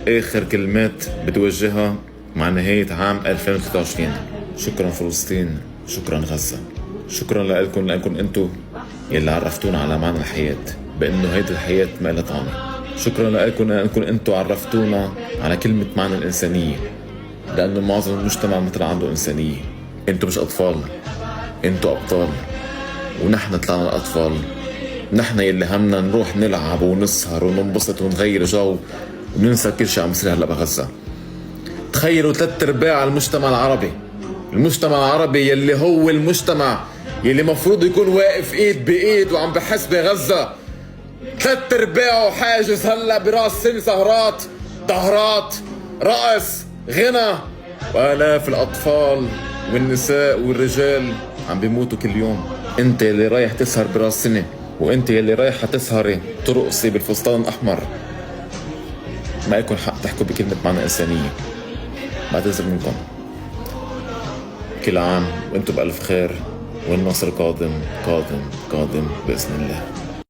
آخر كلمات بتوجهها مع نهاية عام 2023. شكرا فلسطين، شكرا غزة، شكرا لكم انتو يلي عرفتونا على معنى الحياة، بأنه هيدي الحياة ما لها طعمة. شكرا لكم انتو عرفتونا على كلمة معنى الإنسانية، لأنه معظم المجتمع مثل عنده إنسانية. انتو مش أطفال، انتو أبطال، ونحن طلعنا الأطفال. نحن يلي همنا نروح نلعب ونسهر وننبسط ونغير جو وننسى كل شيء عم يصير هلا بغزة. تخيلوا 3/4 المجتمع العربي، المجتمع العربي يلي هو المجتمع يلي مفروض يكون واقف ايد بايد وعم بحس بغزة، 3/4 حاجز هلا براس سن سهرات، دهرات، رقص، غنى، وآلاف الأطفال والنساء والرجال عم بيموتوا كل يوم. انت اللي رايح تسهر براس سنة، وانت اللي رايحة تسهري ترقصي بالفستان الأحمر، ما يكون حق تحكوا بكلمة معنى إنسانية. بعتذر منكم. كل عام وانتم بألف خير، والنصر قادم قادم قادم بإذن الله.